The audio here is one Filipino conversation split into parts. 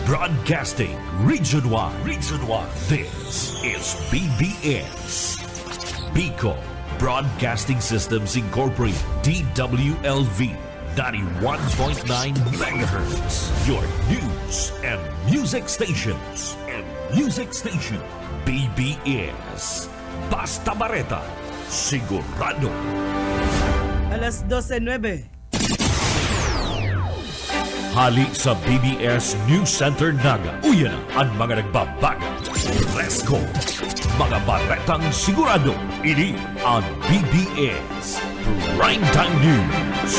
Broadcasting Region 1. Region 1. This is BBS. Bicol Broadcasting Systems Incorporated. DWLV 91.9 MHz. Your news and music stations. BBS. Basta Bareta. Sigurado. Alas 12:09. Hali sa BBS News Center Naga. Uyan ang mga nagbabaga. Presko. Mga baretang sigurado. Ini ang BBS Primetime News.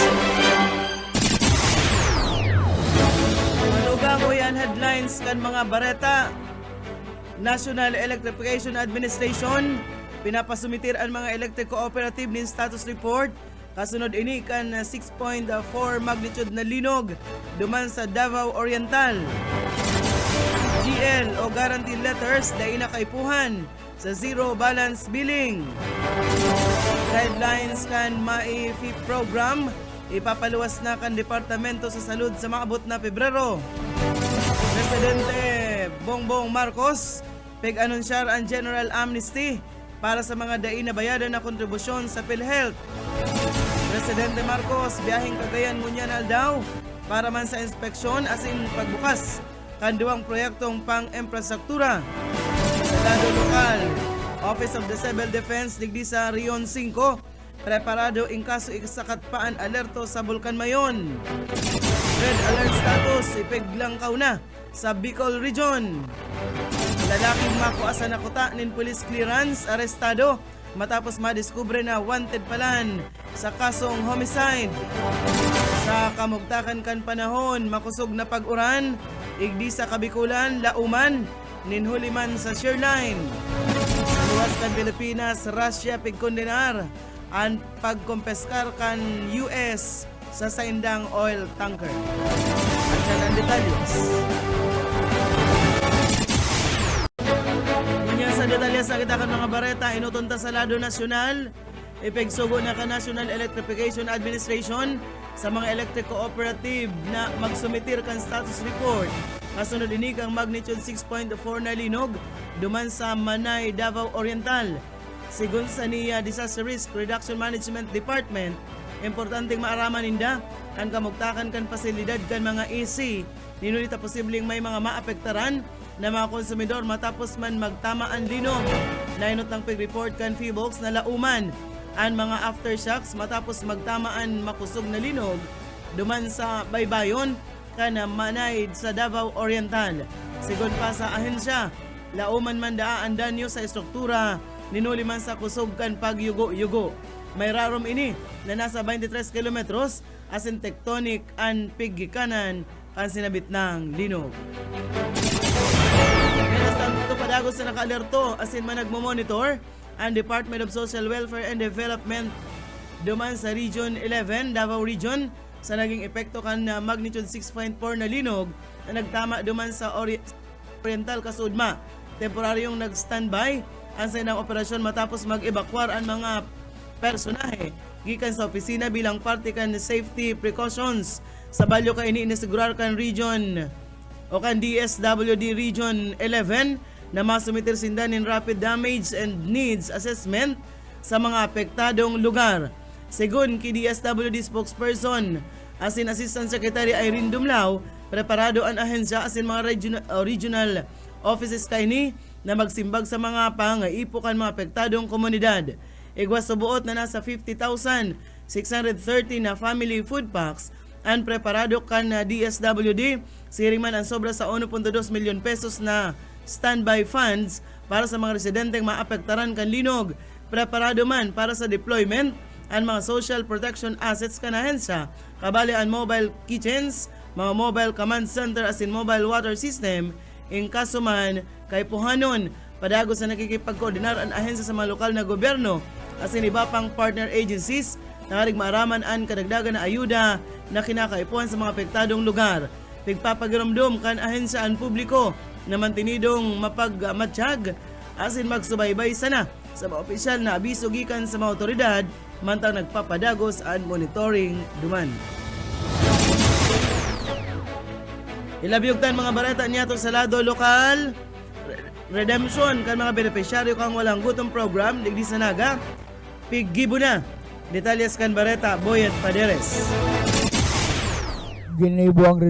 Manugang mo yan headlines kan mga bareta. National Electrification Administration pinapasumitir ang mga electric cooperative nin status report. Kasunod ini kan 6.4 magnitude na linog duman sa Davao Oriental. GL o guarantee letters na inakaipuhan sa zero balance billing. Guidelines kan MAIFI program ipapaluwas na kan Departamento sa Salud sa maabot na Pebrero. Presidente Bongbong Marcos pig-anunsyar ang General Amnesty para sa mga dain na bayadan na kontribusyon sa PhilHealth. Presidente Marcos biyaheng Cagayan Munyanal daw para man sa inspeksyon asin pagbukas kan duwang proyektong pang-infrastruktura. Sa lado lokal, Office of the Civil Defense digdi sa Rion 5 preparado in kaso ikasakatpaan alerto sa Bulkan Mayon. Red alert status ipiglang kauna sa Bicol Region. Lalaking makuasa na kuta nin police clearance arestado matapos madiskubre na wanted palan sa kasong homicide. Sa kamugtakan kan panahon, makusog na pag-uran, igdi sa Kabikulan, Lauman, ninhuliman sa Shoreline. Sa luwas kan Pilipinas, Russia pigkondenar ang pagkompeskar kan US sa saindang oil tanker. At yan ang detalyos. Sa detalyas na kita kan mga bareta, inutunta sa lado nasyonal, ipigsugo na ka National Electrification Administration sa mga electric cooperative na magsumitir kan status report. Kasunod ini kang magnitude 6.4 na linog duman sa Manay, Davao Oriental. Sigun sa niya Disaster Risk Reduction Management Department, importanteng maaraman ninda ang kamugtakan kan pasilidad kan mga AC, ninulita posibleng may mga maapektaran na mga konsumidor matapos man magtamaan linog. Nainot ng pag-report kan Feebox na Lauman ang mga aftershocks matapos magtamaan makusog na linog duman sa Baybayon kana Manay sa Davao Oriental. Sigon pa sa ahensya, Lauman man daa ang danyo sa estruktura ninuli man sa kusog kan pagyugo-yugo. May rarom ini na nasa 23 kilometros asin tectonic ang piggikanan ang sinabit ng linog. Padagos na naka-alerto asin man nagmo-monitor ang Department of Social Welfare and Development duman sa Region 11, Davao Region sa naging epekto kan magnitude 6.4 na linog na nagtama duman sa Oriental Kasudma. Temporaryong nag-standby ang sinang operasyon matapos mag-evacuar ang mga personahe gikan sa opisina bilang parte kan safety precautions sa balyo ka ini inasigurar kan region o kan DSWD Region 11 na masumitir sindan in rapid damage and needs assessment sa mga apektadong lugar. Segun ki DSWD spokesperson asin Assistant Secretary Irene Dumlao, preparado ang ahensya asin mga regional offices kaini na magsimbag sa mga pangaipukan mga apektadong komunidad. Igwas sa buot na nasa 50,630 na family food packs ang preparado kan na DSWD, siring man ang sobra sa 1.2 milyon pesos na standby funds para sa mga residenteng maapektaran kan linog. Preparado man para sa deployment ang mga social protection assets kan ahensya, kabali ang mobile kitchens, mga mobile command center asin mobile water system in kaso man kay puhanon. Padago sa nakikipagkoordinar ang ahensya sa mga lokal na gobyerno asin iba pang partner agencies na maaraman ang kadagdagan na ayuda na kinakaipuan sa mga apektadong lugar. Pigpapagiramdom kan ahensya ang publiko na mantinidong mapagmatsyag asin magsubaybay sana sa mga opisyal na abiso gikan sa mga otoridad mantang nagpapadagos ang monitoring duman. Ilabyugtan mga bareta niya to sa lado lokal redemption kan mga benepisyaryo kang walang gutom program digdi sa Naga. Piggibo na. Detalyas kan bareta Boyet Paderes. Ginibo ang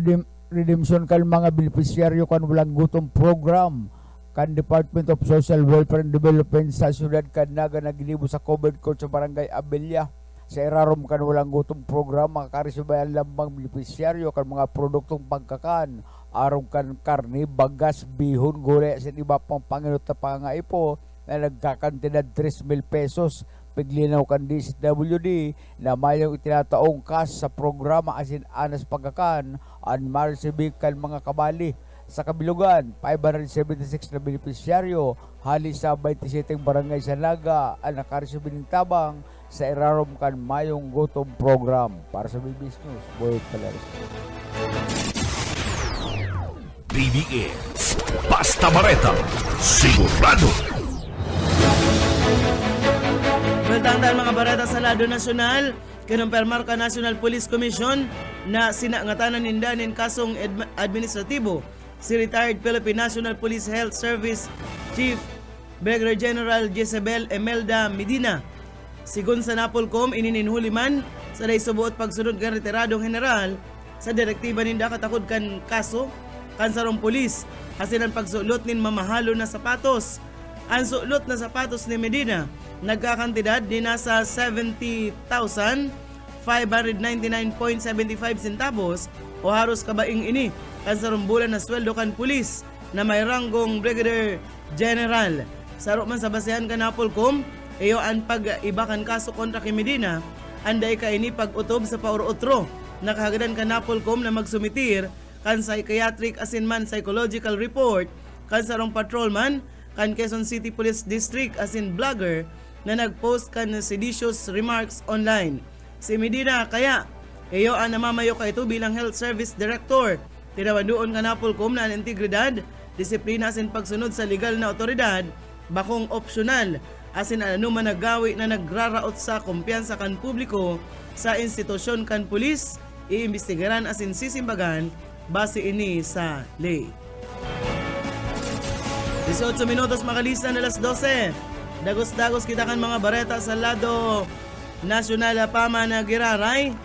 redemption kan mga benepisyaryo kan walang gutom program kan Department of Social Welfare and Development sa siyudad kan Naga na ginibo sa COVID court sa Barangay Abelya. Sa irarom kan walang gutom program makakarisubayan lambang benepisyaryo kan mga produktong pagkakan aron kan karne, bagas, bihon, gulay sa iba pang panginot na pangaipo na nagkakantidad 3,000 pesos. Piglinaw kan DSWD na mayong itinataong kas sa programa asin anas pagkakan an maresibig kan mga kabali. Sa kabilugan, 576 na benepisyaryo hali sa 27 barangay sa Naga ang nakaresibig ng tabang sa irarom kan mayong gutom program. Para sa BBS News, Boyet Paderes. BBS Basta Bareta Sigurado. Maltangtan mga bareta sa lado nasyonal, kinumpirmar ka National Police Commission na sinangatanan nindanin kasong administratibo si retired Philippine National Police Health Service Chief Brigadier General Jezebel Emelda Medina. Sigun sa Napolcom, inininhuli man sa naisubuot pagsunod kan retiradong general sa direktiba ninda katakod kan kaso kan sarong pulis asin ang pagsulot nin mamahalo na sapatos. Ang sulot na sapatos ni Medina nagkakantidad di nasa 70,599.75 centavos o haros kabaing ini kan sarong bulan na sweldo kan pulis na may ranggong Brigadier General. Saro man sa basehan kan Napolcom, iyo ang pag-ibakan kaso kontra kay Medina, anday ka ini pag-utob sa paurotro. Nakahagadan kan Napolcom na magsumitir kan psychiatric asin man psychological report kan sarong patrolman kan Quezon City Police District asin vlogger na nagpost kan seditious remarks online. Si Medina kaya iyo ang namamayo ka ito bilang Health Service Director. Tinawadoon ka Napolcom na ang integridad, disiplina asin pagsunod sa legal na otoridad, bakong opsyonal asin ano man naggawi na nagraraot sa kumpiyansa kan publiko sa institusyon kan pulis, iimbestigaran asin sisimbagan base ini sa ley. 18 minutos makalisan alas 12. Dagos-dagos kita kan mga bareta sa lado nasyonal pama na giraray.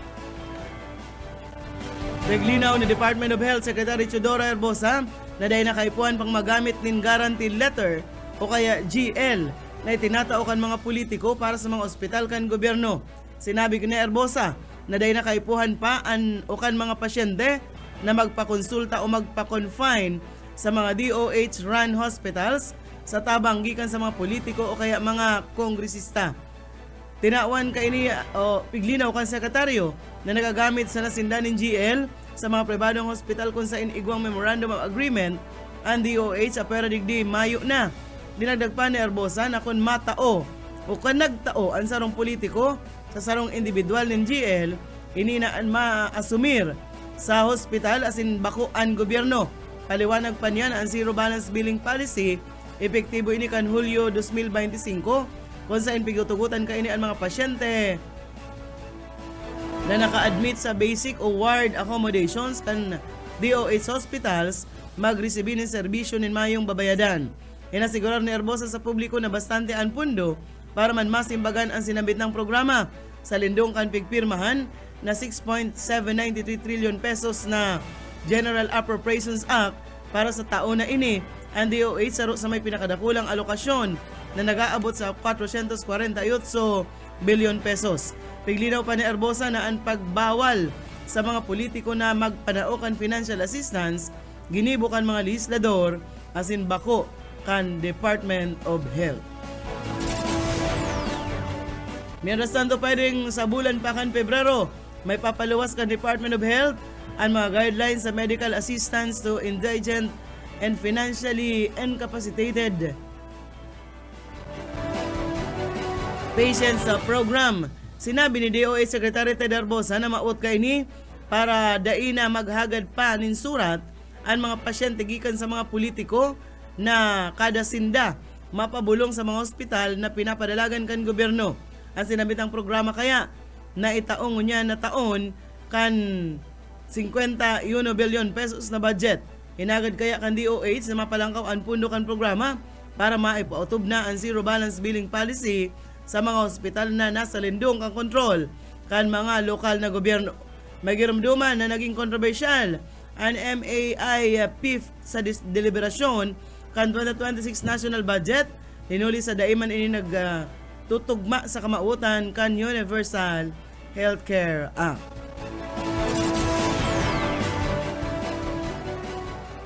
Reglinaw ni Department of Health Secretary Chodora Herbosa na dahil nakaipuan pang magamit nin guarantee letter o kaya GL na itinatao kan mga politiko para sa mga ospital kan gobyerno. Sinabi ni Herbosa na dahil nakaipuhan pa o kan mga pasyente na magpakonsulta o magpa-confine sa mga DOH-run hospitals sa tabang gikan sa mga politiko o kaya mga kongresista. Tinawan ka ini o piglinaw kan sekretaryo na nagagamit sa nasindanin GL sa mga pribadong hospital kung sa inigwang Memorandum of Agreement ang DOH sa pera digdi Mayo na. Dinagdag pa ni Herbosa na kung matao o kung nagtao ang sarong politiko sa sarong individual ng GL, ininaan maasumir sa hospital asin bakuan gobyerno. Paliwanag pa niya na ang zero balance billing policy epektibo ini kan Hulyo 2025 kung saan pigutugutan ka ini ang mga pasyente na naka-admit sa basic o ward accommodations kan DOH hospitals magresibi ng serbisyo nin mayong babayadan. Inasigurar ni Herbosa sa publiko na bastante ang pundo para man masimbagan ang sinabit ng programa sa lindong kan pigpirmahan na 6.793 trillion pesos na General Appropriations Act para sa taon na ini. Ang DOH saro sa may pinakadakulang alokasyon na nag-aabot sa 448 billion pesos. Piglinaw pa ni Herbosa na ang pagbawal sa mga politiko na magpanaokan financial assistance ginibo kan mga legislador asin bako kan Department of Health. Mientras tanto, pwedeng sa bulan pa kan Pebrero, may papaluwas kan Department of Health ang mga guidelines sa medical assistance to indigent and financially incapacitated patients sa program. Sinabi ni DOH Secretary Ted Herbosa na maot kay ni para daina maghagad pa nin surat ang mga pasyente gikan sa mga politiko na kada sinda mapabulong sa mga ospital na pinapadalagan kan gobyerno. Ang sinabit ang programa kaya na itaong niya na taon kan 51 bilyon pesos na budget. Hinagad kaya kan DOH na mapalangkaw ang pundo kan programa para maipautob na ang zero balance billing policy sa mga ospital na nasa lindong kang kontrol kan mga lokal na gobyerno. May giramduman na naging kontrobersyal ang MAI PIF sa deliberasyon kan 2026 national budget. Hinuli sa daiman ini nagtutugma sa kamautan kan Universal Healthcare Act.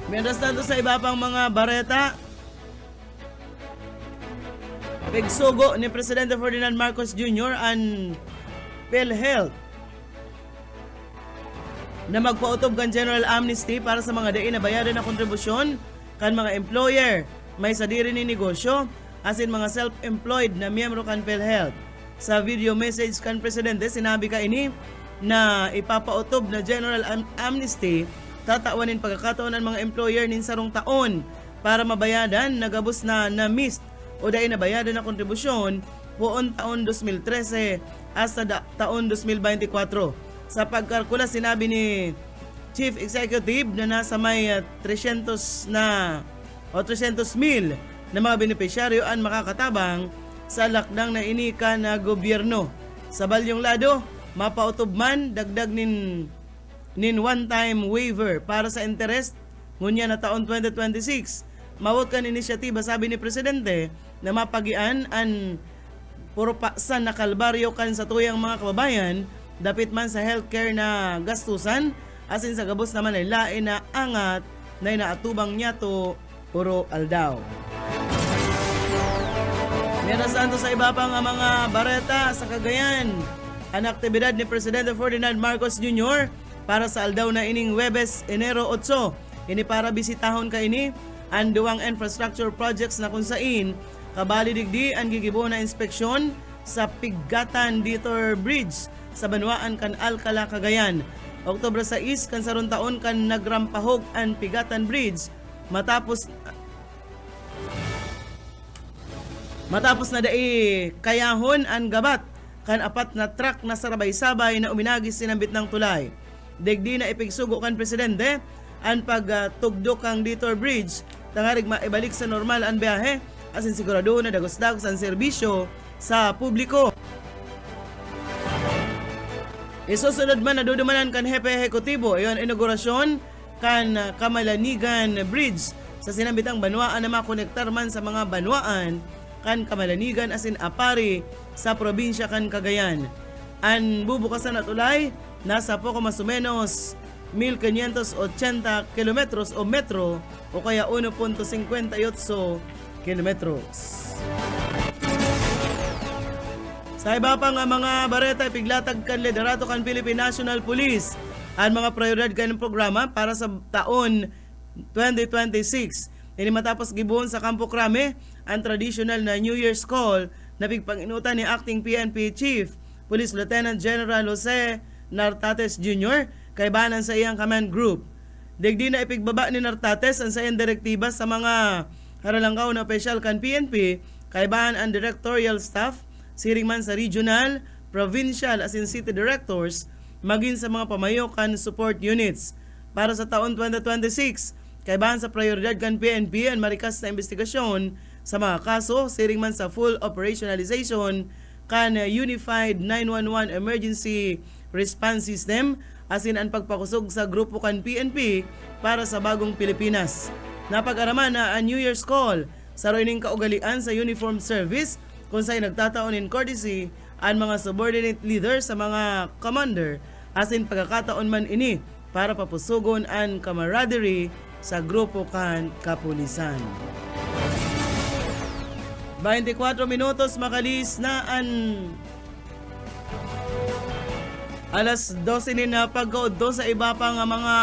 Mientras tanto sa iba pang mga bareta, pigsugo ni Presidente Ferdinand Marcos Jr. ang PhilHealth na magpautob kan general amnesty para sa mga diin na bayaran na kontribusyon kan mga employer may sadiri ni negosyo asin mga self-employed na miyembro kan PhilHealth. Sa video message kan Presidente, sinabi ka ini na ipapautob na general amnesty tatawanin pagkakataon ng mga employer nin sarong taon para mabayadan nagabos na na-missed o dahil nabayadan na kontribusyon buong taon 2013 hasta taon 2024. Sa pagkalkula, sinabi ni Chief Executive na nasa may 300,000 na mga benepisyaryo ang makakatabang sa lakdang na inika na gobyerno. Sa balyong lado, mapautob man dagdag nin one-time waiver para sa interest ngunya na taon 2026. Mawag kan inisyatiba, sabi ni Presidente, na mapagian ang puro paksan na kalbaryo kan sa tuyang mga kababayan dapit man sa healthcare na gastusan asin sa gabos naman ay lain na angat na inaatubang niya to puro aldaw. Mientras tanto sa iba pang mga bareta sa Cagayan, ang aktibidad ni Presidente Ferdinand Marcos Jr. para sa aldaw na ining Huwebes, Enero 8. Ini para bisitahon ka ini ang duwang infrastructure projects na kung sain kabali digdi ang gigibo na inspeksyon sa Pigatan Detour Bridge sa Banwaan kan Alcala, Cagayan. Oktubre 6 kan sarong taon kan nagrampahog ang Pigatan Bridge matapos na dai kayahon ang gabat kan apat na truck na sarabay-sabay na uminagis sinambit ng tulay. Degdi na ipigsugo kan Presidente ang pagtugdok ang Detour Bridge tangarig maibalik sa normal ang biyahe asin sigurado na dagos-dagos ang serbisyo sa publiko. Isusunod man na dudumanan kan Hepe Hekutibo iyon inaugurasyon kan Kamalanigan Bridge sa sinambitang Banwaan na makonektar man sa mga Banwaan kan Kamalanigan asin Apari sa probinsya kan Cagayan. Ang bubukasan na tulay nasa poco mas o menos 1,580 kilometros o metro o kaya 1.58 kilometros. Sa iba pang mga bareta, ipiglatag kan liderato kan Philippine National Police ang mga prioridad kan programa para sa taon 2026. Ini matapos gibuon sa Campo Crame ang traditional na New Year's Call na pigpanginutan ni Acting PNP Chief Police Lieutenant General Jose Nartates Jr. kaibanan sa iyang command group. Digdi na ipigbaba ni Nartates ang sa iyang direktiba sa mga haralangkaw na opisyal kan PNP kaibahan ang directorial staff siring man sa regional, provincial asin city directors maging sa mga pamayokan support units. Para sa taon 2026, kaibahan sa prioridad kan PNP ang marikas na investigasyon sa mga kaso siring man sa full operationalization kan Unified 911 Emergency Response System asin ang pagpakusog sa grupo kan PNP para sa bagong Pilipinas. Napag-araman na ang New Year's Call sa roining kaugalian sa uniformed service kung sa'y nagtataon in courtesy ang mga subordinate leaders sa mga commander asin pagkakataon man ini para papusugon ang camaraderie sa grupo kan kapulisan. 24 minutos makalis na ang alas 12 na pagkaudto sa iba pang mga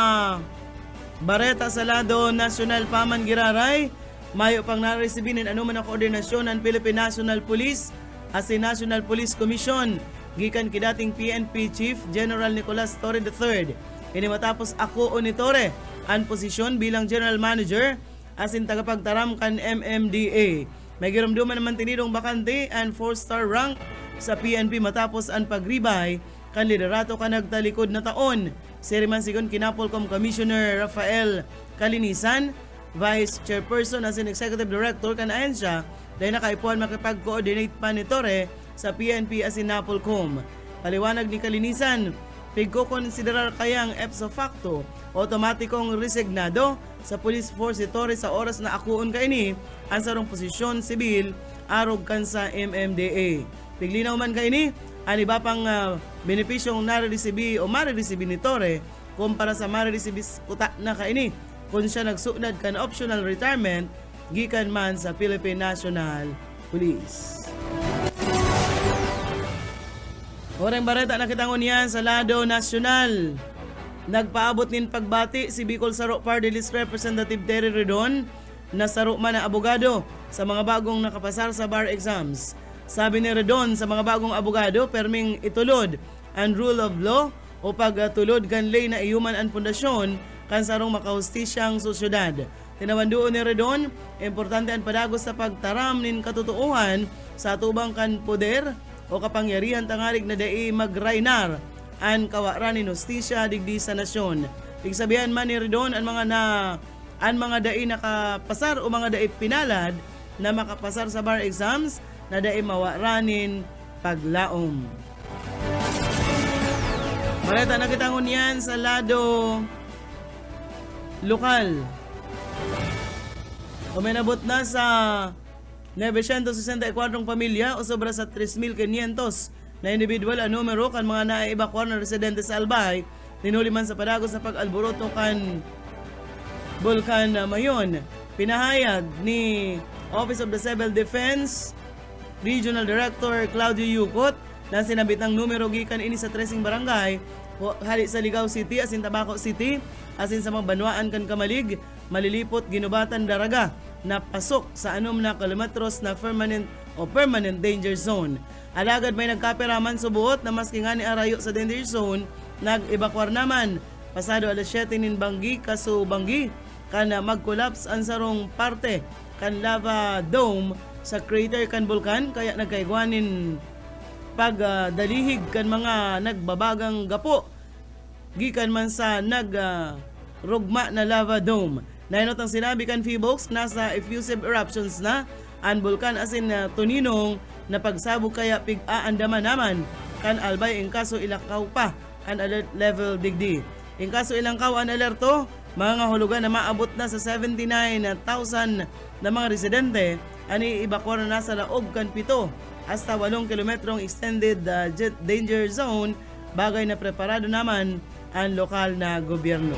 bareta sa lado nasyonal paman giraray. Mayo pang naresibinin anuman ang koordinasyon ng Philippine National Police as National Police Commission gikan kidating PNP Chief General Nicolas Torre III. Ini matapos ako ni Torre ang posisyon bilang General Manager asin tagapagtaram kan MMDA. May giramduman naman tinidong bakante and 4-star rank sa PNP matapos ang pagribay kan liderato kan nagtalikod na taon Siriman sigon Kinapolcom Commissioner Rafael Kalinisan, Vice Chairperson as in Executive Director kan ahensya, dahil nakaipuan makipag-coordinate pa ni Torre sa PNP as in Napolcom. Paliwanag ni Kalinisan, pigko-konsiderar kayang ipso facto otomatikong resignado sa police force si Torre sa oras na akuon kaini ang sarong posisyon sibil arog kan sa MMDA. Piglinaw man kaini ang iba pang benepisyong nare-resibi o mare-resibi ni Torre kumpara sa mare-resibi kuta na kaini kung siya nagsunod kan optional retirement gikan man sa Philippine National Police. Oreng bareta nakitangon yan sa lado nasyonal. Nagpaabot nin pagbati si Bicol Saro Party List Representative Terry Redon na saro man na abogado sa mga bagong nakapasar sa bar exams. Sabi ni Redon sa mga bagong abogado, perming itulod ang rule of law o pagtulod kan lay na iyuman ang pundasyon kan sarong makahustisyang sosyudad. Tinawandoon ni Redon, importante ang padagos sa pagtaram nin katutuuhan sa tubang kan poder o kapangyarihan tangarig na dai magrainar ang kawaran ni hustisya digdi sa nasyon. Igsabihan man ni Redon ang mga dai nakapasar o mga dai pinalad na makapasar sa bar exams na dai mawaranin paglaom. Mareta nakitangon yan sa lado lokal. Uminabot na sa 964 pamilya o sobra sa 3,500 na individual ang numero kan mga naevacuar na residente sa Albay, tinuli man sa padagos sa pag-alboroto kan Bulkan Mayon. Pinahayag ni Office of the Civil Defense Regional Director Claudio Yucot na sinabit ang numero gikan ini sa tracing barangay hali sa Ligao City asin Tabaco City asin sa mga banwaan kan Kamalig, Malilipot, Ginubatan, Daraga na pasok sa 6 na kilometros na permanent danger zone. Alagad may nagkapiraman subuot na maski nga ni arayo sa danger zone, nag-evacuar naman pasado alas 7 nin Banggi kaso Banggi kana mag-collapse ang sarong parte kan lava dome sa crater kan bulkan kaya nagkaigwanin pagdalihig kan mga nagbabagang gapo gikan man sa rugma na lava dome. Nainot ang sinabi kan Phoebox nasa effusive eruptions na ang bulkan asin tuninong na pagsabog kaya pig-aandaman naman kan Albay in kaso ilakaw pa ang alert level digdi. In kaso ilangkaw ang alerto, mga hulugan na maabot na sa 79,000 na mga residente ani evacuar na sa laog kan 7 hasta 8 kilometrong extended danger zone, bagay na preparado naman ang lokal na gobyerno.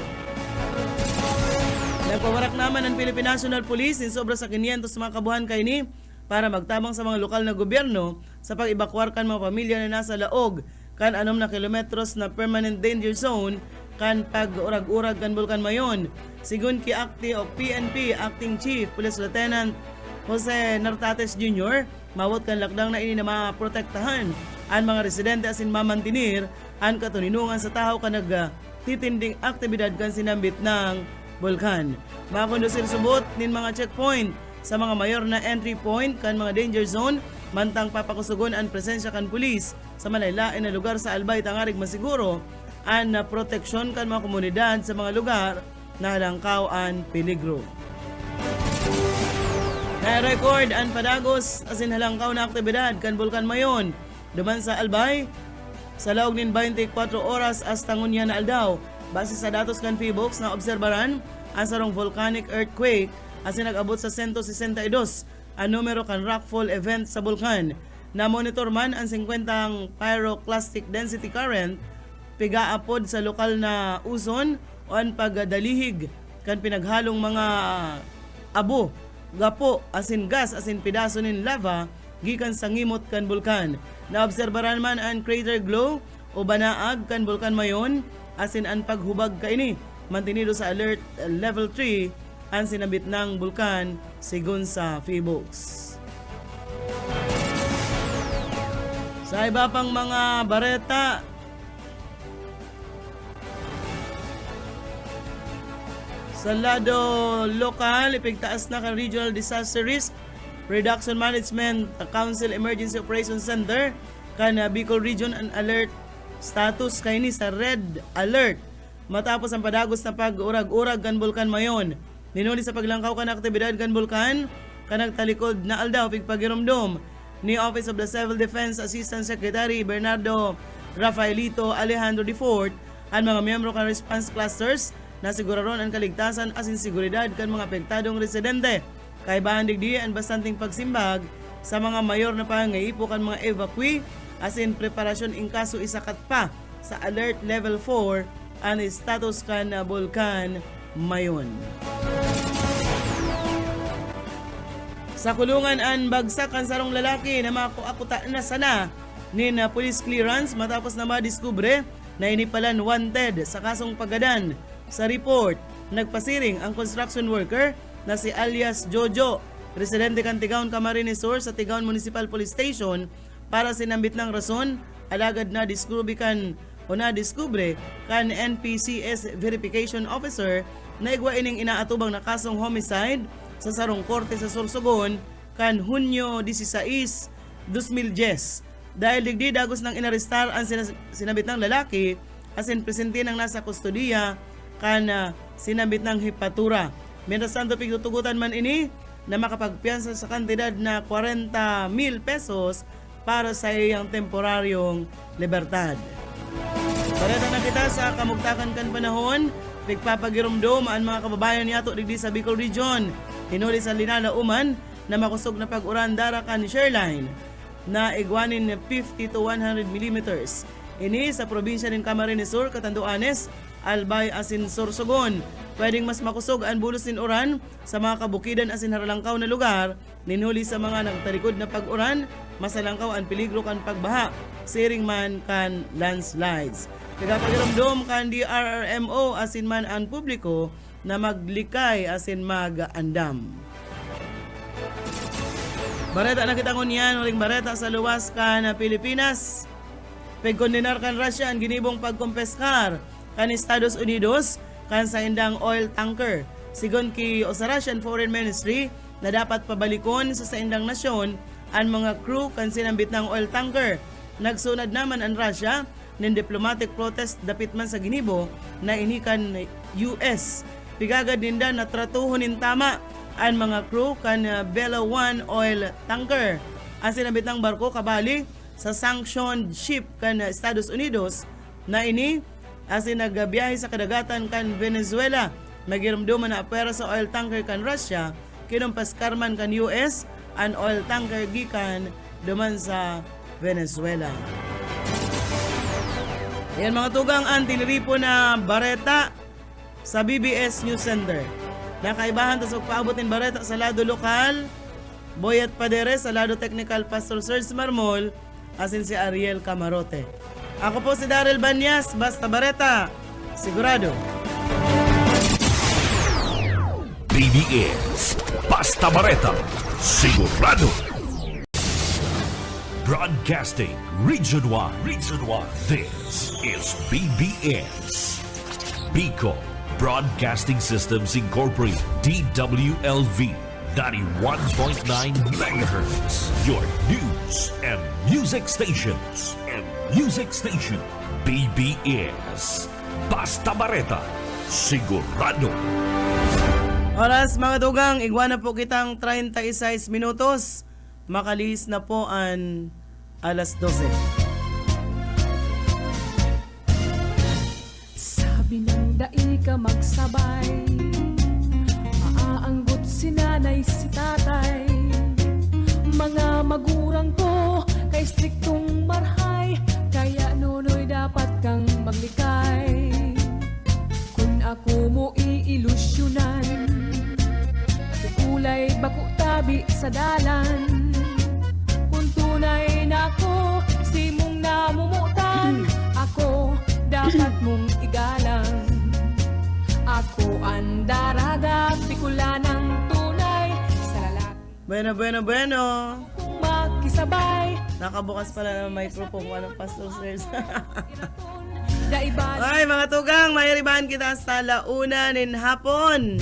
Nagpawarak naman ang Philippine National Police in sobra sa 500 mga kabuhan kaini para magtabang sa mga lokal na gobyerno sa pag-evacuar kan mga pamilya na nasa laog kan 6 na kilometros na permanent danger zone kan pag-urag-urag kan Bulkan Mayon. Sigun ki Acti o PNP Acting Chief Police Lieutenant Jose Nartates Jr., mawot kan lakdang na ini na maprotektahan ang mga residente asin mamantinir ang katuninungan sa tao kan nagtitinding aktibidad kan sinambit ng bulkan. Makondusir subot nin mga checkpoint sa mga mayor na entry point kan mga danger zone, mantang papakusugon ang presensya kan pulis sa malaylain na lugar sa Albay tangarig masiguro ang proteksyon kan mga komunidad sa mga lugar na halangkaw ang peligro. Na-record ang padagos asin halangkaw na aktibidad kan Bulkan Mayon duman sa Albay sa laog nin 24 oras hasta ngunya na aldaw. Base sa datos kan Phoebox na obserbaran ang sarong volcanic earthquake asin nag-abot sa 162 ang numero kan rockfall event sa bulkan. Na-monitor man ang 50 pyroclastic density current pigaapod sa lokal na uson o ang pagdalihig kan pinaghalong mga abo, gapo, asin gas, asin pidaso nin lava gikan sa ngimot kan bulkan. Naobserbaran man ang crater glow o banaag kan Bulkan Mayon asin ang paghubag kaini mantinido sa alert level 3 ang sinabit ng bulkan sigun sa Phoebox. Sa iba pang mga bareta, sa lado lokal, ipigtaas na kan Regional Disaster Risk Reduction Management Council Emergency Operations Center kan Bicol Region an alert status kay ni sa red alert matapos ang padagos na pag-urag-urag kan bulkan mayon. Ninuli sa paglangkaw kan aktibidad kan bulkan, kanag talikod na aldaw pigpagirumdom ni Office of the Civil Defense Assistant Secretary Bernardo Rafaelito Alejandro IV ang mga miyembro kan response clusters na siguraron ang kaligtasan asin seguridad kan mga apektadong residente. Kay bahan digdi ang bastanting pagsimbag sa mga mayor na pangaipo kan mga evacuee asin preparasyon in kaso isakat pa sa alert level 4 ang status kan bulkan mayon. Sa kulungan ang bagsak ang sarong lalaki na makuakuta na sana ni na police clearance matapos na madiskubre na inipalan wanted sa kasong pagadan. Sa report, nagpasiring ang construction worker na si alias Jojo, residente kan Tigaon Camarines Sur sa Tigaon Municipal Police Station para sinambit ng rason alagad na diskubre kan NPCS verification officer na igwaining inaatubang na kasong homicide sa sarong korte sa Sorsogon kan Hunyo 16, 2010. Dahil digdi dagos nang inarestar ang sinabit ng lalaki asin presente ng nasa kustodiya kan sinabit ng hipatura. Mientras tanto pigtutugutan man ini na makapagpiyansa sa kantidad na 40,000 pesos para sa iyang temporaryong libertad. Balita na kita sa kamugtakan kan panahon, pigpapagirumdom ang mga kababayan niyato digdi sa Bicol Region. Hinuli sa Linala Uman na makusog na pag-uran dara kan Shoreline na igwanin 50 to 100 millimeters. Ini sa probinsya ng Camarines Sur, Catanduanes, Albay asin Sorsogon. Pwedeng mas makusog ang bulos nin uran sa mga kabukidan asin haralangkaw na lugar. Ninhuli sa mga nagtarikod na pag-uran, masalangkaw ang peligro kan pagbaha, siring man kan landslides. Nagapagramdom kan DRRMO asin man ang publiko na maglikay asin mag-andam. Bareta na kitangon yan, uling bareta sa luwas kan Pilipinas. Pagkondenar kan Russia ang ginibong pagkompeskar kan Estados Unidos kan sa indang oil tanker. Sigon ki o sa Russian Foreign Ministry na dapat pabalikon sa indang nasyon ang mga crew kan sinambit ng oil tanker. Nagsunad naman ang Russia ng diplomatic protest dapit man sa ginibo na inikan US. Pigagad ninda na tratuhonin tama ang mga crew kan Bella 1 oil tanker. Ang sinabit ng barko kabali sa sanctioned ship kan Estados Unidos na ini asin nagbiyahe sa kadagatan kan Venezuela. Magirumduman na apera sa oil tanker kan Russia kinumpaskarman kan US ang oil tanker gikan duman sa Venezuela. Yan mga tugang ang tiniripo na bareta sa BBS News Center. Nakaibahan tas pagpaabotin bareta sa lado lokal, Boyet Paderes sa lado technical Pastor Serge Marmol, asin si Ariel Camarote. Ako po si Daryl Banyas, basta bareta, sigurado. BBS Basta Bareta, sigurado. Broadcasting Region 1. This is BBS. Bicol Broadcasting Systems Incorporated, DWLV, 91.9 MHz. Your news and music stations. BBS Basta Bareta, sigurado. Oras mga tugang, igwana po kitang 36 minutos. Makalihis na po ang alas 12. Sabi ng dai ka magsabay, maaanggot si nanay si tatay. Mga magurang ko kay striktong marhay, kaya nunoy dapat kang maglikay. Kung ako mo iilusyonan, kulay bako tabi sa dalan. Kung tunay na ako, si mong namumutan, ako dapat mong igalang. Ako ang daraga, pikula ng tunay sa lalaki. Bueno. Kung makisabay, Nakabukas pala ng microphone ko ng Pastor Serge. daiban. Ay mga tugang, mayaribahan kita sa launa nin hapon.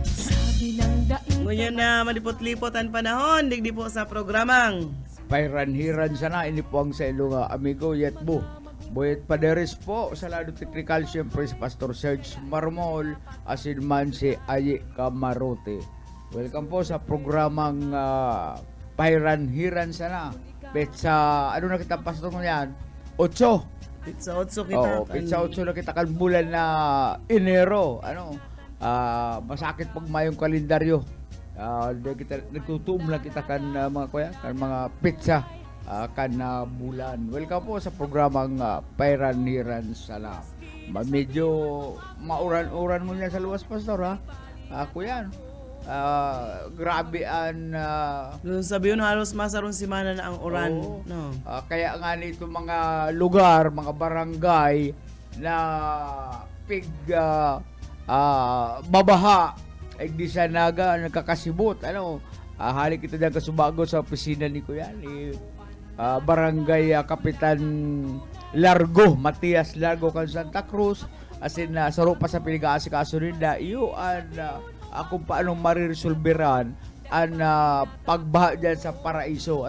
Sabi ng dai Ngunyan na malipot-lipot ang panahon, digdi po sa programang. Pairanhiran sana ini po ang sa ilo nga amigo yet bu. Boyet Paderes po, sa Lado Technical, siyempre si Pastor Serge Marmol, asin man si Aye Camarote. Welcome po sa programang Pahiran-hiran sana. Petsa, ano na kita Pastor mo yan? 8. Pizza 8 kita. Oo, Petsa 8 na kita kan bulan na Enero. Masakit pag mayong kalendaryo. Kita nagtutuom lang kita kan mga kuya, kan mga pizza kan bulan. Welcome po sa programang Pahiran-hiran sana. Medyo mauran-uran mo niya sa luwas Pastor ha. Kuya. Grabe an Doon sabi yun, halos masarong simana na ang uran. Oo. No. Kaya nga nito mga lugar, mga barangay na babaha ay di sa nagkakasibot. Halik ito dyan kasubago sa opisina ni Kuya ni Barangay Kapitan Largo, Matias Largo kan Santa Cruz. Asin saro pa sa piligaasi-kaso nila iyo kung paano mariresolveran ang pagbaha dyan sa Paraiso.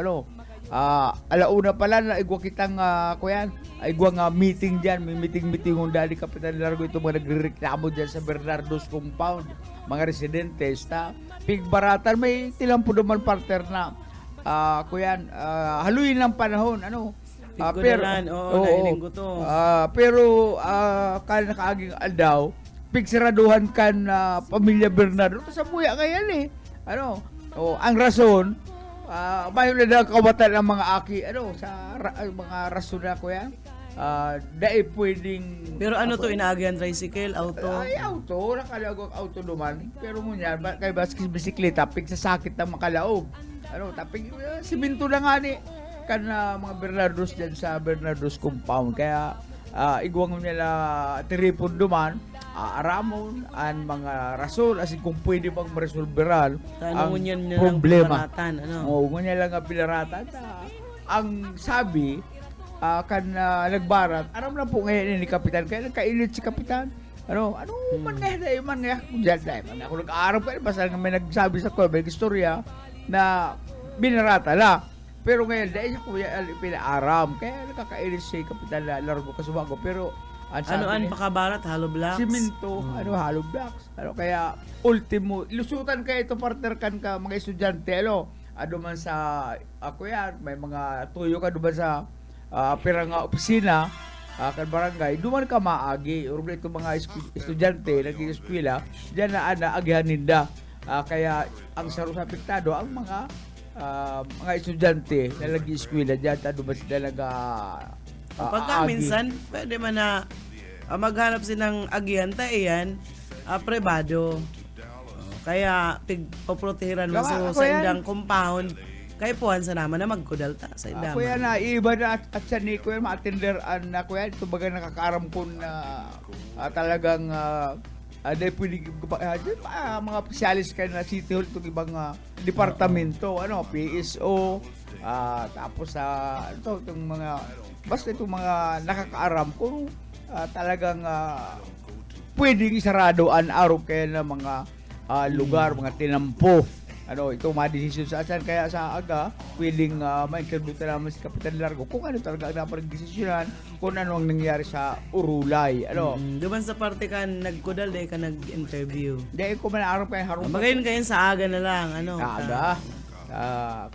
Alauna pala na igwa kitang kuyan, igwa nga meeting dyan, may meeting yung dali Kapitan Largo ito mga nagrereklamo dyan sa Bernardo's compound, mga residentes pigbaratan, may tilampo naman partner na kuyan, haluin ng panahon Nailing ko to. pero kaya nakaaging aldaw pigsaraduhan kan pamilya Bernardo sa buya ngayon ang rason mayo na daw kawatan ang mga aki sa mga rason na ko yan dahil pwedeng Pero ano to, inaagyan tricycle, auto? ay auto nakalagog auto duman pero ngunyan kay baskis bisikleta pigsasakit ng makalaog tapig siminto na nga ni kan mga Bernardos dyan sa Bernardos compound kaya igwang nila tiripon duman aramon ang mga rason asin kung pwede bang maresolveran ang problema. Ngunyan lang ang pinaratan ang sabi kan nagbarat aram na po ngayon ni Kapitan kaya nagkainit si Kapitan man nga dyan man ako nag-aaral pa basta may nagsabi sa ko may istorya na binarata la pero ngayon dahil sa kuya pinaaram kaya nakakainit si Kapitan Largo Kasubago pero Ano pakabarat, hollow blocks? Simento, hollow blocks. Kaya ultimo, lusutan kayo ito partner kan ka mga estudyante, man sa yan, may mga tuyo ka duman sa pirang opisina, kan barangay, duman ka maagi, urugla ito mga estudyante, nag-eskwela, diyan na agihan ninda. Kaya ang saro sa apektado, ang mga estudyante na nag-eskwela, diyan duman sila pagka minsan, pwede man na maghanap silang agihan yan, privado. Kaya pagpaprotehiran mo sa indang compound, kaya puhan sa naman na magkudal ta sa indang. Kuya na, iba na at siya ni Kuya, ma-attenderan na Kuya, ito baga nakakaaram ko na talagang dahil pwede mga pisyalis kayo na City Hall itong ibang departamento, PSO, tapos itong mga basta itong mga nakakaaram kung talagang pwedeng isarado ang araw kayo ng mga lugar, mga tinampo. Itong mga desisyon sa asan kaya sa aga pwedeng ma-interview naman si Kapitan Largo kung ano talaga ang dapat desisyonan, kung ano ang nangyari sa Urulay. Duman sa parte ka nagkudal, dahil ka nag-interview. Dahil ko man araw kayo harong. Magayon kayo sa aga na lang. Aga.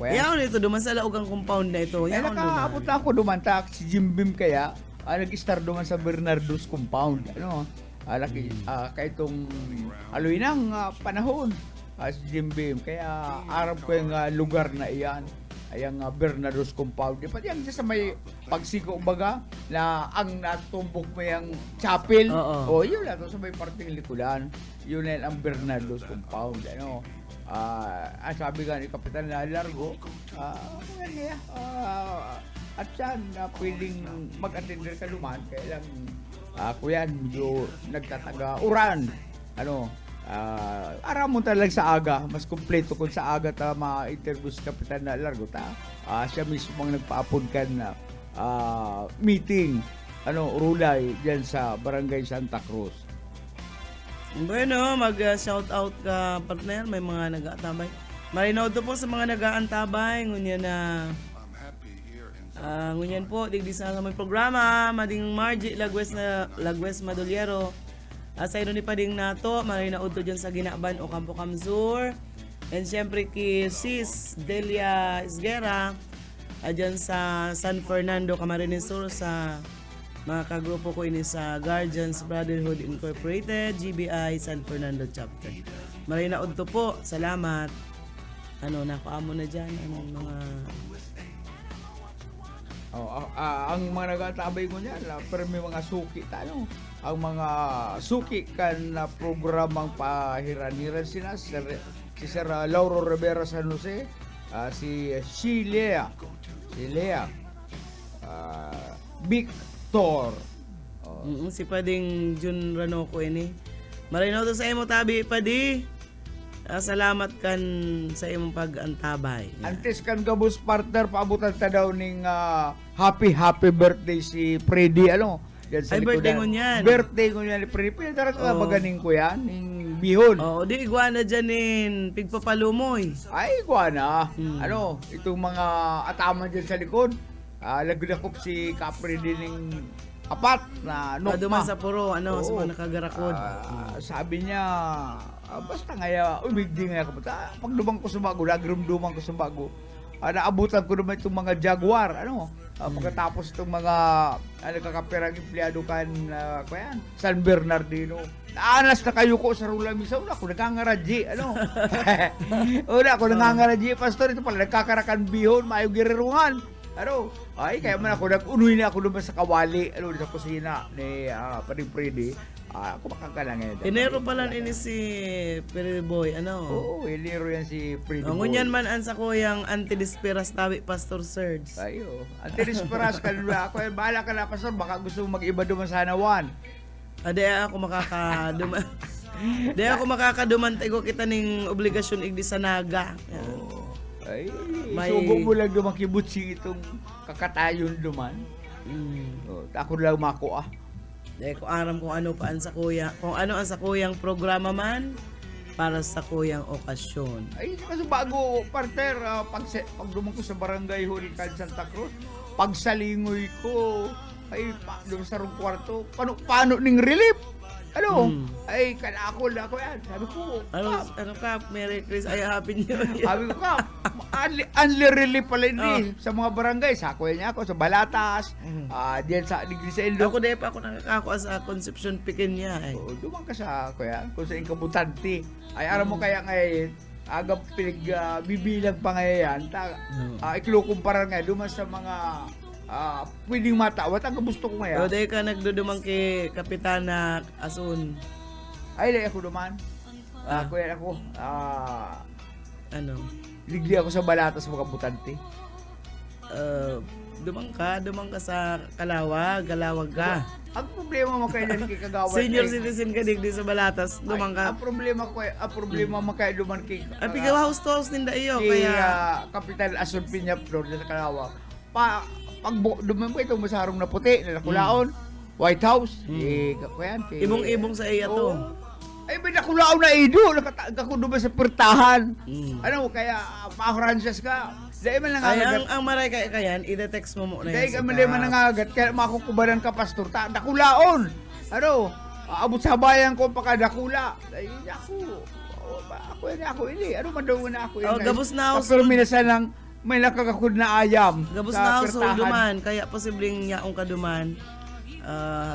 Yaon ito, duman sa laogang compound na ito. Nakaabot na ako duman, si Jim Beam kaya, nag-star duman sa Bernardo's compound. Kaya itong haluin ng panahon. Si Jim Beam, kaya arap ko yung lugar na iyan, ayang Bernardo's compound. Pati ang sa may pagsiko baga na ang natumbok mo yung chapel. Yun lang sa may parting likudan. Yun lang ang Bernardo's compound. Sabi nga ni Kapitan Largo, at saan pwedeng mag-attender ka luman, kaya lang kuya, medyo nagtataga uran. Aram mo talaga sa aga, mas kumpleto kung sa aga ma-interview si Kapitan Largo siya mismo ang nagpaapon kan na meeting Urulay diyan sa Barangay Santa Cruz. Bueno, mag-shout out ka partner, may mga nag-aantabay. Marinaw to po sa mga nag-aantabay, ngunya na Ngunyan po, digdi sa may programa, mading Margie Lagwes Maduliero. Sa ni pading nato, maray na udto dyan sa Ginaban o Campo Camsur. And syempre ki Sis Delia Isguera, dyan sa San Fernando, Camarines Sur, sa mga kagrupo ko ini sa Guardians Brotherhood Incorporated, GBI San Fernando Chapter. Maray na udto po, salamat. Nakuamo na dyan, mga... Ang mga nagatabay ko niyan, pero may mga suki tayo. Ang mga suki kan na programang pahiran-hiran sina si Sir Lauro Rivera San Jose, si Lea, Victor. Si Pading Jun Ranoco ini. Marino to sa imo tabi Padi. Salamat kan sa imong pag-antabay. Antes kan gabus partner paabutan ta daw ning happy birthday si Freddy Yan sa Ay, likodan. birthday mo niyan. Birthday ko niyan ni Freddy. Pinadara ka maganing ko yan, ning bihon. Di iguana dyanin, pigpapalumoy. Ay, iguana. Itong mga ataman dyan sa likod. Lagdakop si Capri din ng apat na nokma. Duman sa puro, sa Oo. mga nakagarakod. Sabi niya, basta ngaya, umigdi ngaya ka ba? Pag lumang ko sa bago, nagrumduman ko sa bago. Naabutan ko naman itong mga Jaguar, pagkatapos itong mga nagkakaperang empleyado kan, San Bernardino. Naanas na kayo ko sa Rula Misa. Una ko nagkangaradji, pastor, ito pala, nagkakarakan bihon, maayong girirungan. Kaya man ako, nag-unoy na ako naman sa kawali, sa kusina ni Paring Freddy. Ako makakalangan yan. Enero pala ini si Pere Boy, Oo, enero yan si Freddy Boy. Ngunyan man an sa kuyang antidisperas tabi Pastor Serge. Ayo, antirisperas ka nila. Ako, bahala ka na, pastor, baka gusto mo mag-iba duman sa Hanawan. Ako makakaduman. Ako makakaduman tayo kita ning obligasyon igdi sa naga. Ay, May- subo mo lang duman kibutsing itong kakatayon duman. Ako lang mako Kung aram kung ano pa ang sa kuya, kung ano ang sa kuyang programa man para sa kuyang okasyon. Ay, kasi bago, partner, pag duman ko sa barangay Hurican Santa Cruz, pagsalingoy ko, ay, doon sa rong kwarto, paano ning relief? Ay, ako yan. Sabi ko, Ano ka, Merry Christmas, ay Happy New Year. sabi ko unli relief pala hindi sa mga barangay. Sakoy niya ako sa Balatas, diyan sa Digri sa Indo. Ako dahil pa ako nakakakuha sa Concepcion Pikin niya. Duman ka sa kuya, kung sa inkabutanti. Ay, aram mo kaya ngayon, agap bibilang pa ngayon, ikilukumpara ngayon, duman sa mga pwedeng matawat. Ang gusto ko ngayon. Dahil ka nagdudumang kay Kapitana Asun. Ay, ako duman. Kuya ako, ligli ako sa Balatas mga butanti. Dumang ka sa Kalawag ka. Ang problema mo kayo kay kagawad. Senior citizen ka digdi sa Balatas, dumang ka. Ang problema mo kayo duman kay Ang pigaw house to house ninda iyo, kay kaya... Kapitan Asun Piña Flor sa Kalawag. Pag duman mo itong masarong na puti, na nakulaon, White House, Ibong-ibong sa iya to. Ay, may nakulaon na ido, nakatag ako duman sa pertahan. Kaya pa-Frances ka. Dahil man Ay, nangagat. ang maray kayan, i-text mo muna Dahil yan. ka man nangagat, kaya makukubaran ka, pastor. Nakulaon. Abot sa bayan ko pagkadakula. Ay, ako ini. Man daw na ako ini. Gabos na ako. Pero minasan lang, may nakakakod na ayam. Gabos sa na ako pertahan. sa duman, kaya posibleng yaong kaduman.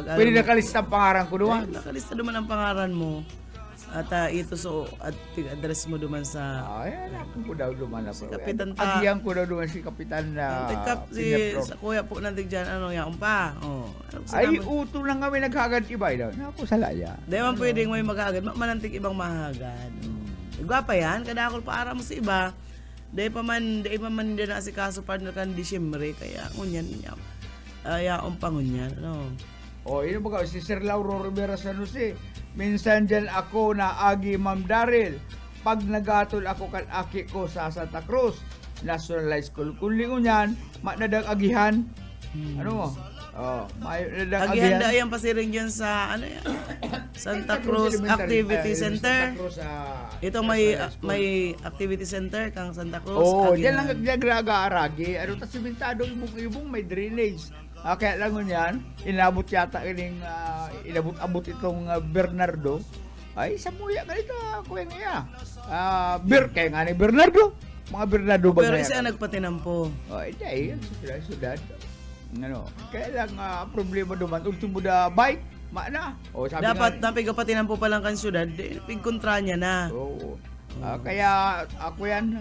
Pwede nakalista ang pangaran ko doon. Nakalista duman ang pangaran mo. At ito at address mo duman sa... Ay, alam ko daw duman na. Si Kapitan Agiyan ko daw duman si Kapitan na sa kuya po nandig dyan, yaong pa. Ay, uto lang kami naghagad iba daw. Naku, salaya. Di man pwedeng may mag-agad, manantig ibang mahagad. Gwapa yan, kadakol para mo sa iba. Di pa man hindi na si kaso partner kan Disyembre, kaya ngunyan niya. Yaong pa ngunyan, Yun ba si Sir Lauro Rivera San Jose. Minsan dyan ako na agi Ma'am Daryl. Pag nagatol ako kan aki ko sa Santa Cruz National High School. Kung lingon yan, nadag agihan. May nadag Agihan agihan. da yan pasiring dyan sa, Santa Cruz Activity Center. Santa Cruz, Itong may activity center kang Santa Cruz. Oo, Agihan. diyan lang nag-aaragi. Ano, tas simentado ibong may drainage. Kaya lang yan, inabot yata kining inabot-abot itong Bernardo. Ay, sa muya ganito, kuya niya. Kaya nga ni Bernardo. Mga Bernardo ba Pero na isa yan? nagpatinampo. Hindi, sudad. Ano, kaya lang problema duman, ultimo da bike, maana. Sabi Dapat nga, napigapatinampo pa lang kan syudad, pigkontra niya na. oo. Kaya ako yan,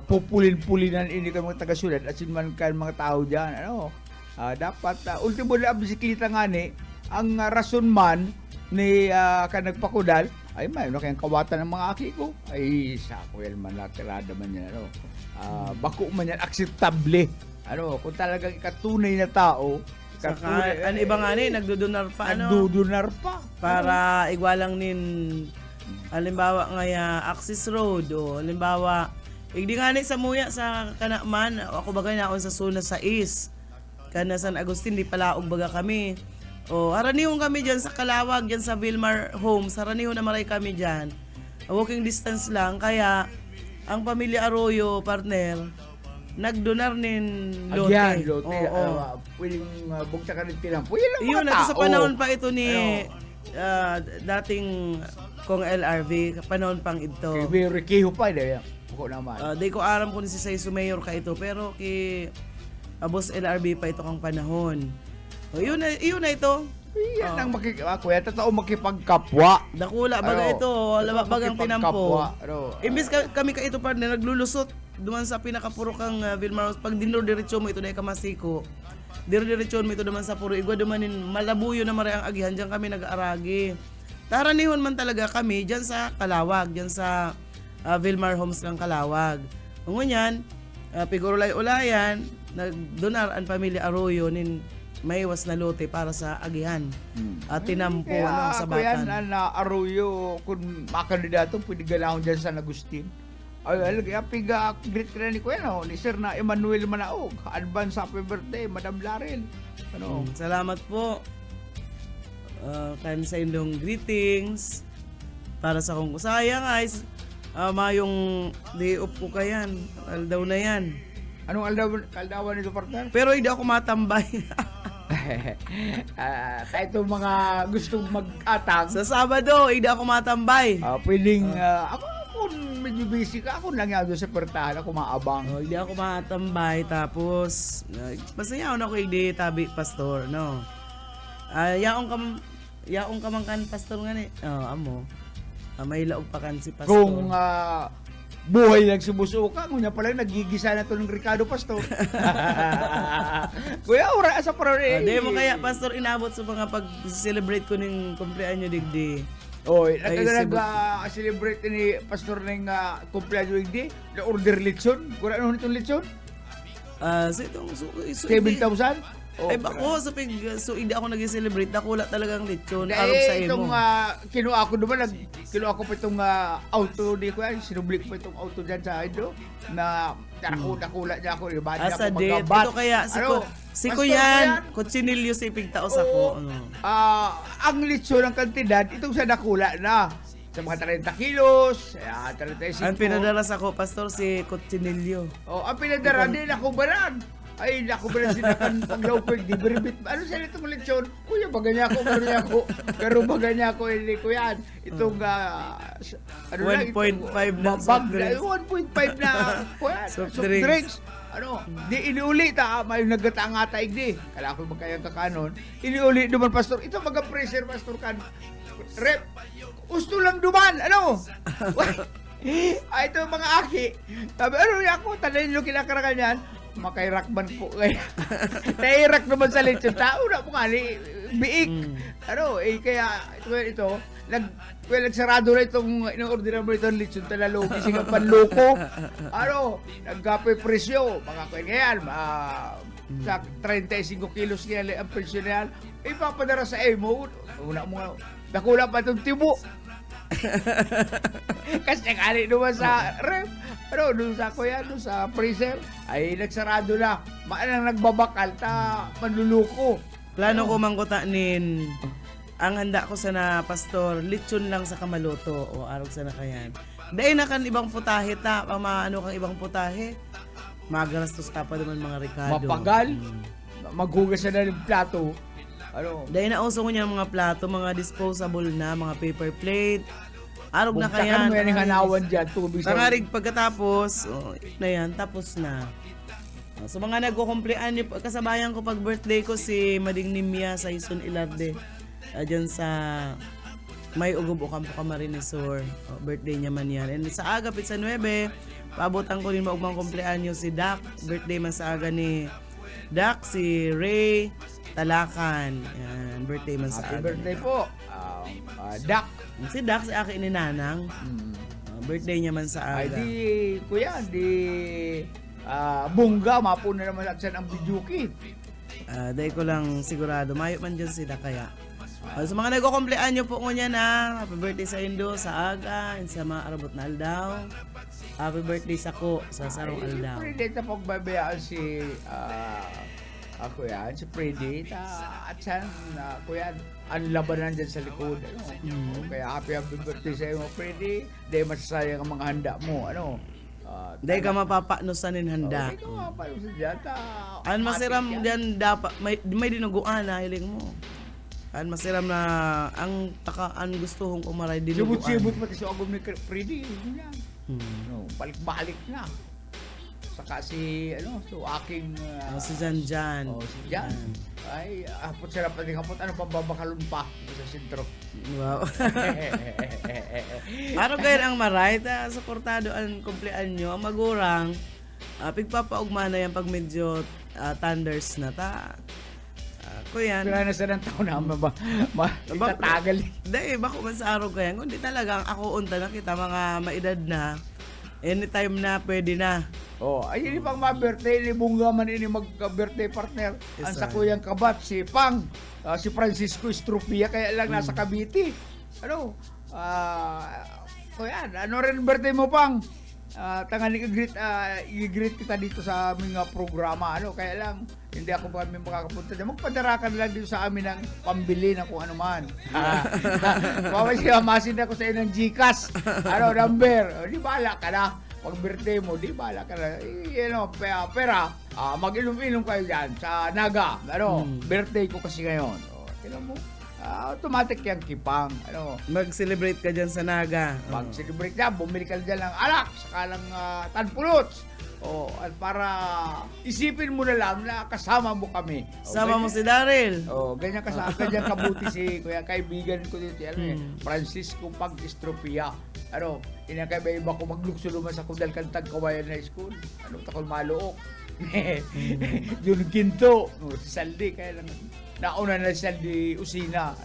pupulin-pulinan ini kan mga taga-syudad at man kan mga tao dyan. Ano, dapat, ultimo na bisikleta nga ni, ang rason man ni ka nagpakudal, ay may no kayang kawatan ng mga aki ko. Ay, sa ko yan man nakilada man yan. Ano, bako man yan, akseptable. Ano, kung talagang ikatunay na tao, Saka, ano iba nga ni, nagdudunar pa ano. nagdudunar pa. Para igwalang nin, halimbawa nga access road o halimbawa, igdi nga ni sa muya sa kanaman, ako bagay na ako sa Suna sa East. Kana San Agustin, di pala baga kami. O, haranihon kami dyan sa Kalawag, dyan sa Vilmar Homes, haranihon na maray kami dyan. Walking distance lang, kaya ang pamilya Arroyo, partner, nagdonar nin lote. Agyan, lote. Oo. Pwedeng bukta ka rin tinampo. Yan ang Iyon, mga ito tao. sa panahon pa ito ni Ano? dating kong LRV, panahon pang ito. Kaya may rekiho pa. Yan. Buko naman. Di ko aram kung si Sayso Mayor ka ito, pero Boss LRB pa ito kang panahon. O, yun na ito. Yan ang kuya, totoo makipagkapwa. Dakula, baga Ano? ito, bagang tinampo. Ano? Imbis kami ka ito partner, naglulusot duman sa pinakapuro kang Vilmar House. Pag dinor-diretso mo ito na kamasiko, dire-diretso mo ito duman sa puro igwa dumanin malabuyo na maray ang agihan, diyan kami nag-aaragi. Taranihon man talaga kami diyan sa Kalawag, diyan sa Vilmar Homes ng Kalawag. Ngunyan, pigurulay-ulayan, nagdonar ang pamilya Arroyo nin maiwas na lote para sa agihan. At tinampo sa Kuya, batan. na Arroyo, kung makandidato, pwede galahon dyan sa San Agustin. Ay, kaya piga greet ka na ni Kuya, no? Ni Sir na Emmanuel Manaog. Advance happy birthday, Madam Larel. Ano? Salamat po. Kain sa inyong greetings. Para sa kong kusaya guys. Mayong day off ko kayan. Aldaw na yan. Anong kaldawan nito, partner? Pero hindi ako matambay. Tayo mga gustong mag-atang. Sa Sabado, hindi ako matambay. Pwedeng, ako kung medyo busy ka, ako lang yan doon sa pertahan, ako maabang. Hindi ako matambay. Tapos, basta yaon ako hindi tabi, pastor. No? Yaong kamangkan, pastor nga ni. Amo. May laog pa kan si pastor. Kung buhay lang si Buso ka, ngunya pala nagigisa na to ng Ricardo Pastor. Kuya, ura sa parang Di mo kaya, pastor, inabot sa mga pag-celebrate ko ng kumpleanyo digdi. Oy, Ay, nag-celebrate ni Pastor ng kumpleanyo hindi, na-order lechon. Kura ano nitong lechon? So itong, 7,000? Ay bako, so hindi ako nag-celebrate, nakula talagang lechon, arog sa itong imo. kinuha ko naman, kinuha ko pa itong auto di ko yan, sinublik ko itong auto dyan sa Ido, na nakula niya ako, iba niya Asa ako dit, magabat. ito kaya, si Pastor Kuyan, Kuyan? kutsinilyo si Pigtaos Oo. ako. Ano. Ang lechon ng kantidad, itong sa nakula na. Sa mga 30 kilos, 35. Ang pinadalas ako, pastor, si kutsinilyo. Ang pinadara din ako balan. Ay, naku ba na sinakan pag daw pwede, beribit. Ano sa itong lechon? Kuya, baganya ako, pero baganya ako, hindi ko yan. Itong, 1.5 na soft drinks. 1.5 na, kuya, Soft soft drinks. drinks. Ano, di iniuli may nagkatangata igdi. Kala ko magkayang kakanon. Iniuli duman, pastor. Ito mag-pressure, pastor kan. Rep, gusto lang duman. Ano? Ito mga aki. Sabi, ano ako, tanayin nyo kinakarangan yan. Makairakban po kaya. Nairak naman sa lechon. Tao na po nga, biik. Ano, kaya ito nagsarado na itong in-order mo itong lechon talalo. Kasi nga panloko. Ano, nagkape presyo. Mga kaya yan, sa 35 kilos niya ang presyo na yan. Ipapadara sa emo. Una mo, nakula pa itong tibo. Kasi kali naman sa ref, doon sa kuya, doon sa freezer, ay nagsarado na. Maalang nagbabakal, manluluko. Plano ko mangkutanin ang handa ko sana pastor, lechon lang sa kamaluto o arog sana kayan. Dahil na kan ibang putahe ta, maano kang ibang putahe. Magarastos ka pa naman mga Ricardo. Mapagal. Maghugas na ng plato. Ano? Dahil na uso ko niya mga plato, mga disposable na, mga paper plate. Arog na kayan. Bugtakan mo yan yung hanawan dyan, tubig sa... Tangarig pagkatapos, na yan, tapos na. So mga nagkukumplean, kasabayan ko pag birthday ko si Mading Nimia sa Ison Ilarde. Diyan sa May Ugub o Campo Camarinesor. Birthday niya man yan. And sa aga, pizza 9, paabutan ko din maugmang kumpleanyo si Dak. Birthday man sa aga ni Dak, si Ray Talakan. Yan, birthday man sa Happy aga. birthday po. Dak. Si Dak, si Aki ni Nanang. Birthday niya man sa Ay aga. di, kuya, di... bungga, mapo na naman at ang bidyuki. Dahil ko lang sigurado, mayo man dyan sila kaya. Sa mga nagkukumplean nyo po niya na, happy birthday sa Indo, sa Aga, and sa mga arabot na aldaw. Happy birthday sa ko, sa Sarong Aldaw. Pwede na pagbabayaan si... ako yan, si Freddy. At siya, ako yan, ang labanan dyan sa likod. Ano? Kaya happy birthday sa iyo, Freddy. Dahil masasayang ang mga handa mo. Ano? Dahil ka mapapaknusanin handa. Hindi ka mapalusin dyan. An masiram dyan dapat, may dinuguan na hiling mo. An masiram na ang takaan gusto kong kumaray dinuguan. Sibot-sibot pati sa agom ni Freddy. Hindi yan. No, balik-balik na. Saka si, so aking... Si Jan. si Jan. Ay, hapot sila pa din hapot. Ano pa babakalon pa sa sentro. Wow. Araw kayo ang maray, suportado ang kumplean nyo. Ang magurang, pigpapaugma na yan pag medyo thunders na ta. Kuyan. Kaya na sa ng taon na itatagal. Dahil bako man sa araw kaya, kundi talagang ako unta na kita mga maedad na. Anytime na, pwede na. Ayun pang ma-birthday ni Bunga man ini mag-birthday partner. Yes, Ang sa sir. kuyang kabat, si Pang, si Francisco Estropia, kaya lang nasa Cavite. Kuya, ano rin birthday mo, Pang? Tangan i-greet kita dito sa aming programa. Kaya lang, hindi ako pa kami makakapunta dyan. Magpadarakan lang dito sa amin ng pambili ng kung ano man. Masin ako sa iyo ng Gcash. Number. Di bala ka na. Pag birthday mo, di bala ka na. Pera. Mag-inom-inom kayo dyan sa Naga. Birthday ko kasi ngayon. Tignan mo. Automatic yung kipang. Mag-celebrate ka dyan sa Naga. Mag-celebrate ka, bumili ka dyan ng alak, saka ng tanpulots. At para isipin mo na lang na kasama mo kami. Sama mo si Daryl. Ganyan kasama, ganyan kabuti si kuya kaibigan ko dito, Francisco Pag-Estropia. Inakaiba ko maglukso naman sa Kudal Kantag Kawayan High School. Takol Maluok. Jun Quinto, si Saldi, kaya lang nauna na si Saldi Usina.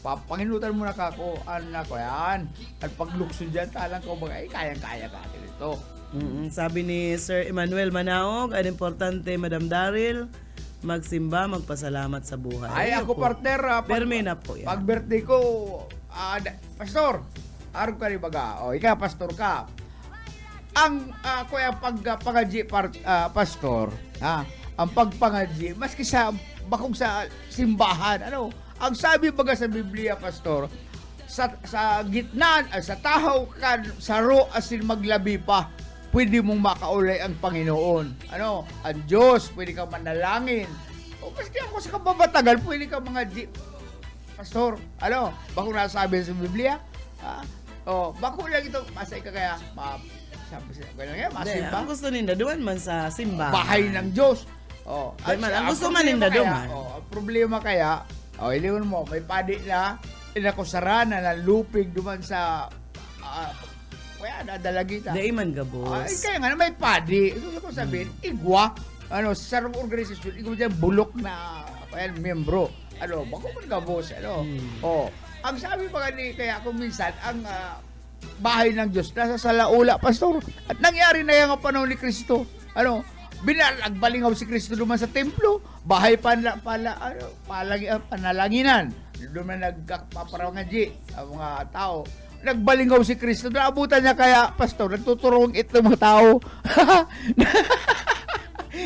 Panginutan mo na kako, anak ko yan. At paglukso dyan, talang ko bagay, kayang-kaya ka dito. Sabi ni Sir Emmanuel Manaog, ang importante, Madam Daryl, magsimba, magpasalamat sa buhay. Ay, ako partner, Permi na po yan. pag birthday ko, pastor, arog ka rin baga. Ikaw, pastor ka. Ang, kuya, pagpangadji, pastor, ang pagpangadji, maski sa, bakong sa simbahan, ang sabi baga sa Biblia, pastor, sa gitna, sa tahaw kan, sa ro, asin maglabi pa, pwede mong makaulay ang Panginoon. Ang Diyos, pwede kang manalangin. Maski ako sa kababatagal, pwede kang mga pastor, bakong nasabi sa Biblia? Bako lang ito, masay ka kaya, Ang gusto ninda, duwan man sa simba. bahay ng Diyos. Ang gusto man ninda duman. Ang problema kaya, iliwan mo, may padi na, inakusarana na lupig duman sa, kaya nadalagita. Dahil man gabos. Kaya nga, may padi. Ito ko sabihin, igwa, sa organisasyon, igwa dyan, bulok na, miyembro. Bako man gabos, ang sabi pa ni, kaya kung minsan, ang bahay ng Diyos, nasa salaula, pastor. At nangyari na yan ang panahon ni Kristo. Binalagbalingaw si Kristo duman sa templo. Bahay panalanginan. Doon na nagpaparangadji ang mga tao. Nagbalingaw si Kristo. Naabutan niya kaya, pastor, nagtuturong it ng mga tao.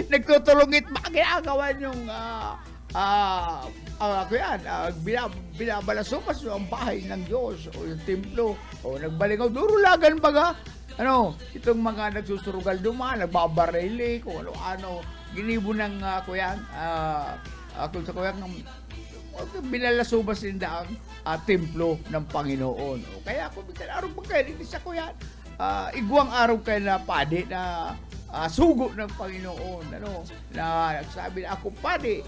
Nagtuturong it, ginagawa niyong ako yan, binabalasukas ang bahay ng Diyos o yung templo o nagbalingaw, durulagan baga. Itong mga nagsusurugal duman, nagbabarili, kung ano-ano, ginibo ng kuyan, kung sa kuyan, binalasubas din ang templo ng Panginoon. Kaya kung minsan araw pagkain, hindi sa kuyan, igwang araw kayo na padi na sugo ng Panginoon, na nagsabi na ako padi.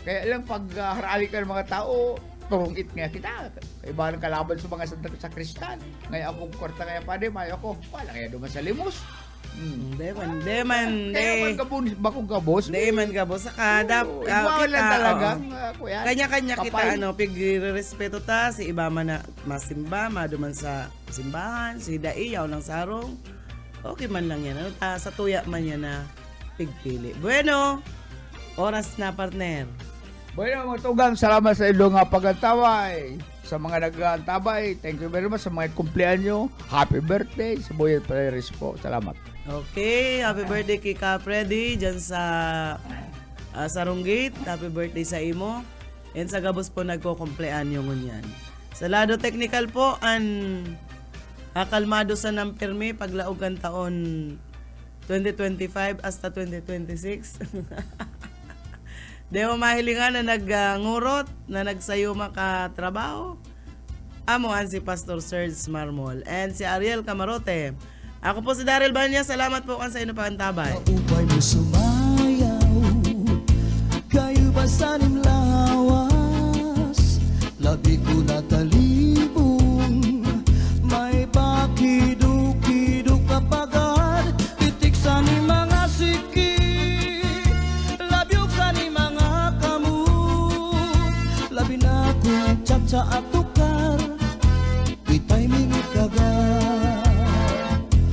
Kaya lang pag harali ka ng mga tao, turungit nga kita. Iba ng kalaban sa mga sa Kristan. Ngayon akong kwarta ngayon padi, mayo ko, wala kaya duman sa limos. Kaya man kabos, bakong kabos. Di man kabos. Saka, Iba lang talaga. Kuya. Kanya-kanya Kapay. kita, pigrespeto ta, si iba man na masimba, maduman sa simbahan, si daiyaw ng sarong. Okay man lang yan. Sa tuya man yan na pigpili. Bueno, oras na, partner. Bueno, mga tugang, salamat sa ilo nga pagantaway. Sa mga nag-antabay, thank you very much. Sa mga kumpleanyo, happy birthday. Sa Boyet Palaris po. Salamat. Okay, happy birthday kay Ka Freddy dyan sa Sarong Gate. Happy birthday sa imo. And sa Gabos po nagko-kumpleanyo ngunyan. Sa lado technical po, kalmado sa nampirmi paglaog ang taon 2025 hasta 2026. Dewa mahilingan na nagngurot, na nagsayo makatrabaho. Amuan si Pastor Serge Marmol and si Ariel Camarote. Ako po si Daryl Banya. Salamat po sa inyo pantabay. Upay mo sumayaw, kayo ba sa nimlawas? Labi ko na talibong, may bakiduk-kiduk kapagad, itik sa ni mga siki, labyo ka ni mga kamut, labi na kong tsa-tsa at tuka.